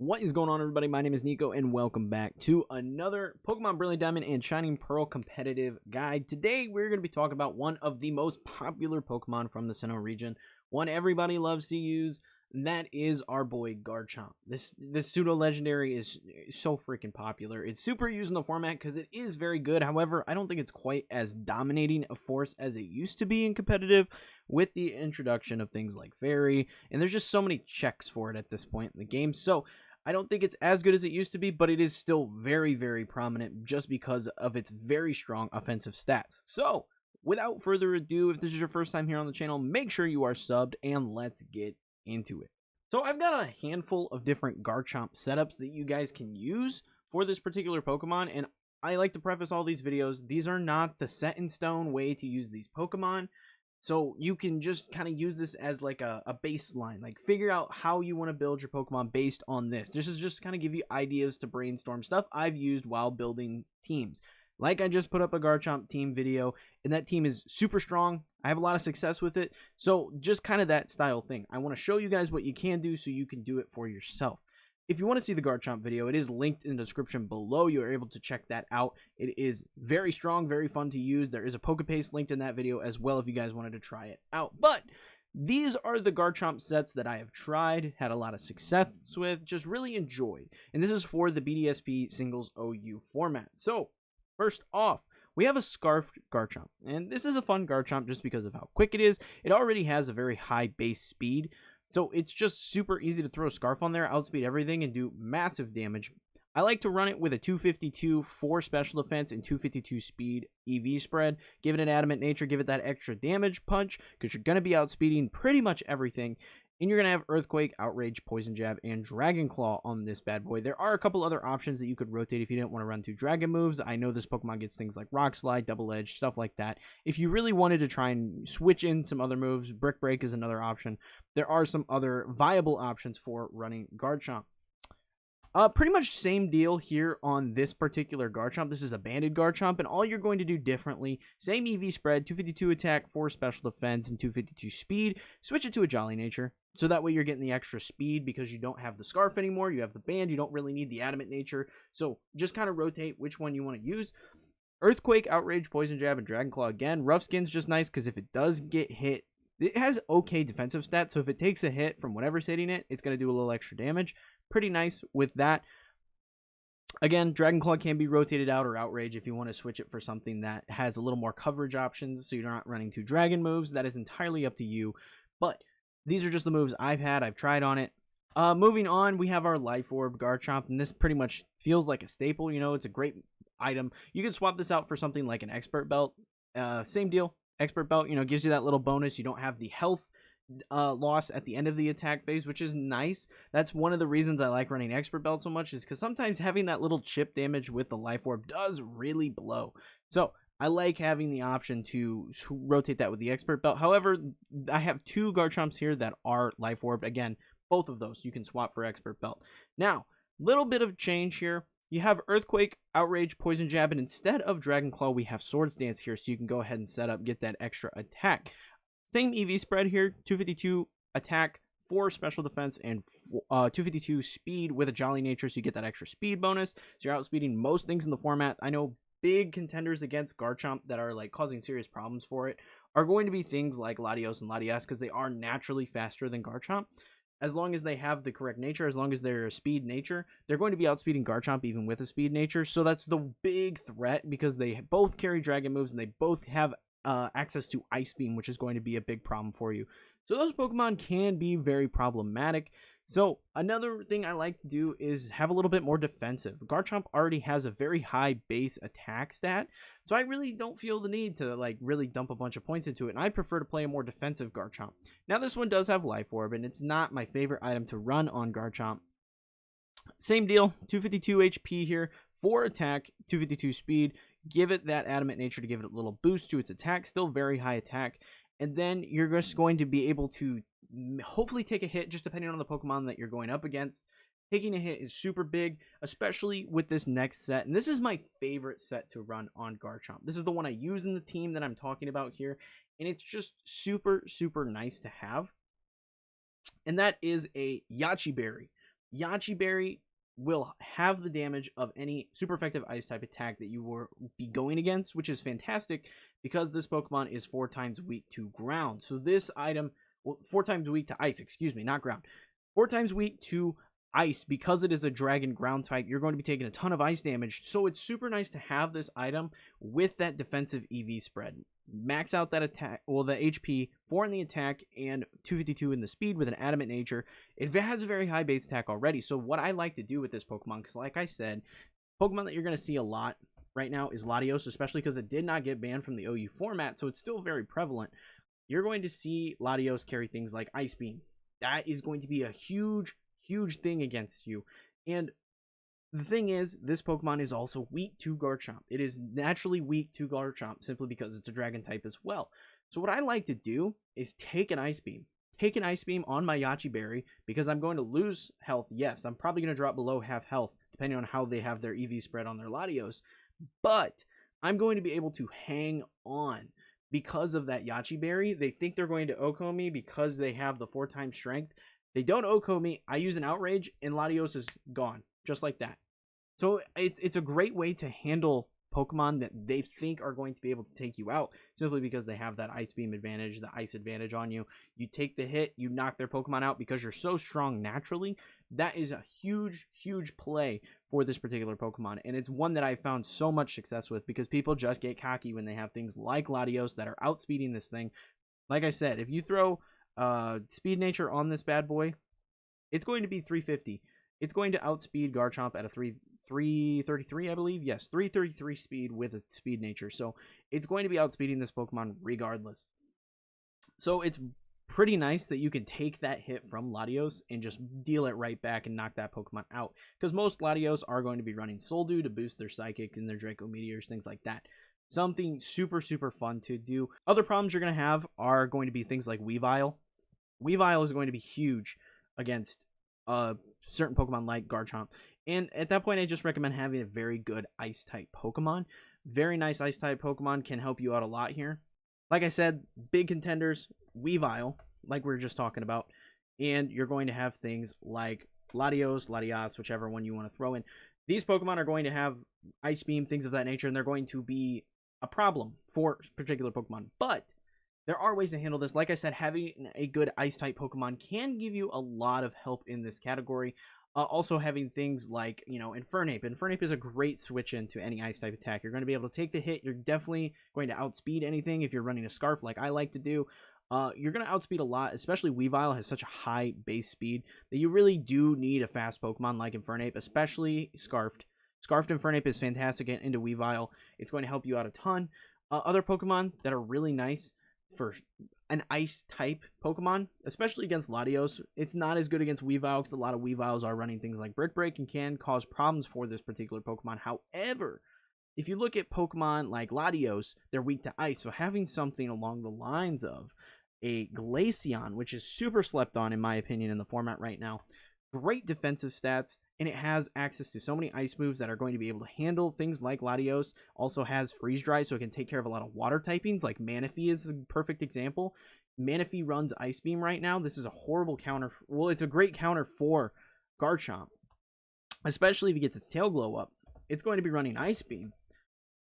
What is going on, everybody? My name is Nico, and welcome back to another Pokemon Brilliant Diamond and Shining Pearl competitive guide. Today, we're going to be talking about one of the most popular Pokemon from the Sinnoh region, one everybody loves to use, and that is our boy Garchomp. This pseudo-legendary is so freaking popular. It's super used in the format because it is very good. However, I don't think it's quite as dominating a force as it used to be in competitive with the introduction of things like Fairy, and there's just so many checks for it at this point in the game. So I don't think it's as good as it used to be, but it is still very, very prominent just because of its very strong offensive stats. So, without further ado, if this is your first time here on the channel, make sure you are subbed, and let's get into it. So, I've got a handful of different Garchomp setups that you guys can use for this particular Pokemon, and I like to preface all these videos, these are not the set-in-stone way to use these Pokemon. So you can just kind of use this as like a baseline, like figure out how you want to build your Pokemon based on this. This is just kind of give you ideas to brainstorm stuff I've used while building teams. Like I just put up a Garchomp team video, and that team is super strong. I have a lot of success with it. So just kind of that style thing. I want to show you guys what you can do so you can do it for yourself. If you want to see the Garchomp video, it is linked in the description below. You are able to check that out. It is very strong, very fun to use. There is a Pokepaste linked in that video as well if you guys wanted to try it out. But these are the Garchomp sets that I have tried, had a lot of success with, just really enjoyed. And this is for the BDSP singles OU format. So, first off, we have a Scarfed Garchomp. And this is a fun Garchomp just because of how quick it is. It already has a very high base speed, so it's just super easy to throw a Scarf on there, outspeed everything, and do massive damage. I like to run it with a 252 for special defense and 252 speed EV spread. Give it an adamant nature, give it that extra damage punch, because you're going to be outspeeding pretty much everything. And you're going to have Earthquake, Outrage, Poison Jab, and Dragon Claw on this bad boy. There are a couple other options that you could rotate if you didn't want to run two Dragon moves. I know this Pokemon gets things like Rock Slide, Double Edge, stuff like that. If you really wanted to try and switch in some other moves, Brick Break is another option. There are some other viable options for running Garchomp. Pretty much same deal here on this particular Garchomp. This is a banded Garchomp, and all you're going to do differently, same EV spread, 252 attack, 4 special defense, and 252 speed. Switch it to a Jolly Nature, so that way you're getting the extra speed because you don't have the Scarf anymore. You have the band, you don't really need the adamant nature. So just kind of rotate which one you want to use. Earthquake, Outrage, Poison Jab, and Dragon Claw again. Rough Skin's just nice because if it does get hit, it has okay defensive stats, so if it takes a hit from whatever's hitting it, it's going to do a little extra damage. Pretty nice with that. Again, Dragon Claw can be rotated out, or Outrage if you want to switch it for something that has a little more coverage options, so you're not running two Dragon moves. That is entirely up to you, but these are just the moves I've tried on it. Moving on, we have our Life Orb Garchomp, and this pretty much feels like a staple. You know, it's a great item. You can swap this out for something like an Expert Belt. Same deal. Expert Belt, you know, gives you that little bonus. You don't have the health loss at the end of the attack phase, which is nice. That's one of the reasons I like running Expert Belt so much, is because sometimes having that little chip damage with the Life Orb does really blow. So I like having the option to rotate that with the Expert Belt. However, I have two Garchomps here that are Life Orb. Again, both of those you can swap for Expert Belt. Now, little bit of change here. You have Earthquake, Outrage, Poison Jab, and instead of Dragon Claw, we have Swords Dance here, so you can go ahead and set up, get that extra attack. Same EV spread here, 252 attack, 4 special defense, and 252 speed with a Jolly Nature, so you get that extra speed bonus. So you're outspeeding most things in the format. I know big contenders against Garchomp that are like causing serious problems for it are going to be things like Latios and Latias, because they are naturally faster than Garchomp. As long as they have the correct nature, as long as they're a speed nature, they're going to be outspeeding Garchomp even with a speed nature. So that's the big threat, because they both carry Dragon moves and they both have access to Ice Beam, which is going to be a big problem for you. So those Pokemon can be very problematic. So another thing I like to do is have a little bit more defensive. Garchomp already has a very high base attack stat, so I really don't feel the need to like really dump a bunch of points into it, and I prefer to play a more defensive Garchomp. Now this one does have Life Orb, and it's not my favorite item to run on Garchomp. Same deal, 252 HP here, 4 attack, 252 speed. Give it that adamant nature to give it a little boost to its attack, still very high attack. And then you're just going to be able to hopefully take a hit, just depending on the Pokemon that you're going up against. Taking a hit is super big, especially with this next set. And this is my favorite set to run on Garchomp. This is the one I use in the team that I'm talking about here. And it's just super, super nice to have. And that is a Yachi Berry. Yachi Berry will have the damage of any super effective ice type attack that you will be going against, which is fantastic because this Pokemon is 4 times weak to ground. So this item, well, 4 times weak to ice, excuse me, not ground. 4 times weak to ice. Because it is a dragon ground type, you're going to be taking a ton of ice damage. So it's super nice to have this item with that defensive EV spread. Max out that attack, well, the HP, 4 in the attack and 252 in the speed with an adamant nature. It has a very high base attack already. So what I like to do with this Pokemon, because like I said, Pokemon that you're going to see a lot right now is Latios, especially because it did not get banned from the OU format, so it's still very prevalent. You're going to see Latios carry things like Ice Beam. That is going to be a huge thing against you. And the thing is, this Pokemon is also weak to Garchomp. It is naturally weak to Garchomp simply because it's a dragon type as well. So what I like to do is take an Ice Beam. Take an Ice Beam on my Yachi Berry because I'm going to lose health. Yes, I'm probably going to drop below half health depending on how they have their EV spread on their Latios. But I'm going to be able to hang on because of that Yachi Berry. They think they're going to Oko me because they have the 4 times strength. They don't Oko me. I use an Outrage and Latios is gone. Just like that. So it's a great way to handle Pokemon that they think are going to be able to take you out simply because they have that Ice Beam advantage, the ice advantage on you. You take the hit, you knock their Pokemon out because you're so strong naturally. That is a huge play for this particular Pokemon, and it's one that I found so much success with because people just get cocky when they have things like Latios that are outspeeding this thing. Like I said, if you throw Speed Nature on this bad boy, it's going to be 350. It's going to outspeed Garchomp at a 333, I believe. Yes, 333 speed with a Speed Nature. So it's going to be outspeeding this Pokemon regardless. So it's pretty nice that you can take that hit from Latios and just deal it right back and knock that Pokemon out. Because most Latios are going to be running Soul Dew to boost their Psychic and their Draco Meteors, things like that. Something super fun to do. Other problems you're going to have are going to be things like Weavile. Weavile is going to be huge against certain Pokemon like Garchomp. And at that point, I just recommend having a very good Ice-type Pokemon. Very nice Ice-type Pokemon can help you out a lot here. Like I said, big contenders, Weavile, like we were just talking about. And you're going to have things like Latios, Latias, whichever one you want to throw in. These Pokemon are going to have Ice Beam, things of that nature, and they're going to be a problem for particular Pokemon. But there are ways to handle this. Like I said, having a good Ice-type Pokemon can give you a lot of help in this category. Also having things like, Infernape. Infernape is a great switch into any Ice-type attack. You're going to be able to take the hit. You're definitely going to outspeed anything if you're running a Scarf like I like to do. You're going to outspeed a lot, especially Weavile has such a high base speed that you really do need a fast Pokemon like Infernape, especially Scarfed. Scarfed Infernape is fantastic into Weavile. It's going to help you out a ton. Other Pokemon that are really nice for an ice type Pokemon, especially against Latios. It's not as good against Weavile because a lot of Weaviles are running things like Brick Break and can cause problems for this particular Pokemon. However, if you look at Pokemon like Latios, they're weak to ice. So having something along the lines of a Glaceon, which is super slept on in my opinion in the format right now, great defensive stats, and it has access to so many ice moves that are going to be able to handle things like Latios. Also has Freeze Dry, so it can take care of a lot of water typings, like Manaphy is a perfect example. Manaphy runs Ice Beam right now. This is a horrible counter. Well, it's a great counter for Garchomp, especially if he gets its tail glow up. It's going to be running Ice Beam.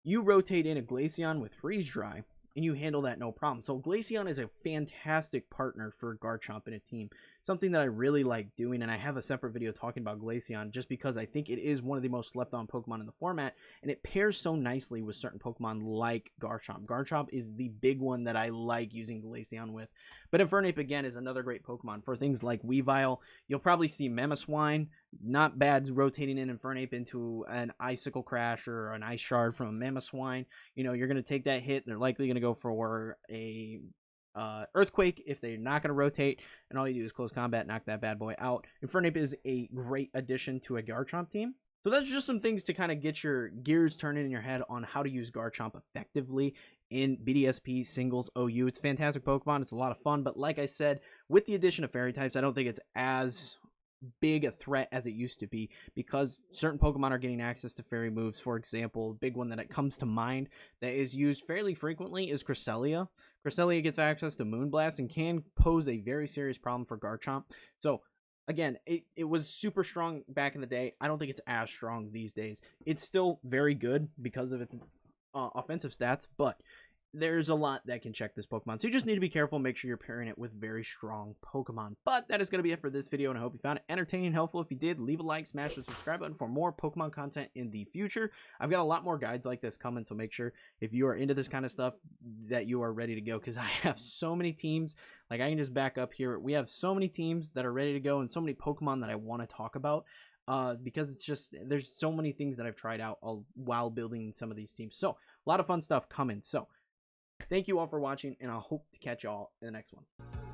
You rotate in a Glaceon with Freeze Dry, and you handle that no problem. So Glaceon is a fantastic partner for Garchomp in a team. Something that I really like doing, and I have a separate video talking about Glaceon just because I think it is one of the most slept on Pokemon in the format, and it pairs so nicely with certain Pokemon like Garchomp. Garchomp is the big one that I like using Glaceon with. But Infernape, again, is another great Pokemon. For things like Weavile, you'll probably see Mamoswine. Not bad rotating in Infernape into an Icicle Crash or an Ice Shard from a Mamoswine. You're going to take that hit, and they're likely going to go for a Earthquake if they're not going to rotate, and all you do is close combat, knock that bad boy out. Infernape is a great addition to a Garchomp team. So that's just some things to kind of get your gears turning in your head on how to use Garchomp effectively in BDSP singles OU. It's a fantastic Pokemon. It's a lot of fun, but like I said, with the addition of Fairy types, I don't think it's as big a threat as it used to be because certain Pokemon are getting access to fairy moves. For example, a big one that comes to mind that is used fairly frequently is Cresselia. Cresselia gets access to Moonblast and can pose a very serious problem for Garchomp. So again, it was super strong back in the day. I don't think it's as strong these days. It's still very good because of its offensive stats, but there's a lot that can check this Pokemon. So you just need to be careful. Make sure you're pairing it with very strong Pokemon. But that is going to be it for this video, and I hope you found it entertaining and helpful. If you did, leave a like, smash the subscribe button for more Pokemon content in the future. I've got a lot more guides like this coming, so make sure if you are into this kind of stuff that you are ready to go, because I have so many teams. Like, I can just back up here. We have so many teams that are ready to go and so many Pokemon that I want to talk about. Because it's just, there's so many things that I've tried out while building some of these teams. So a lot of fun stuff coming. So thank you all for watching, and I hope to catch y'all in the next one.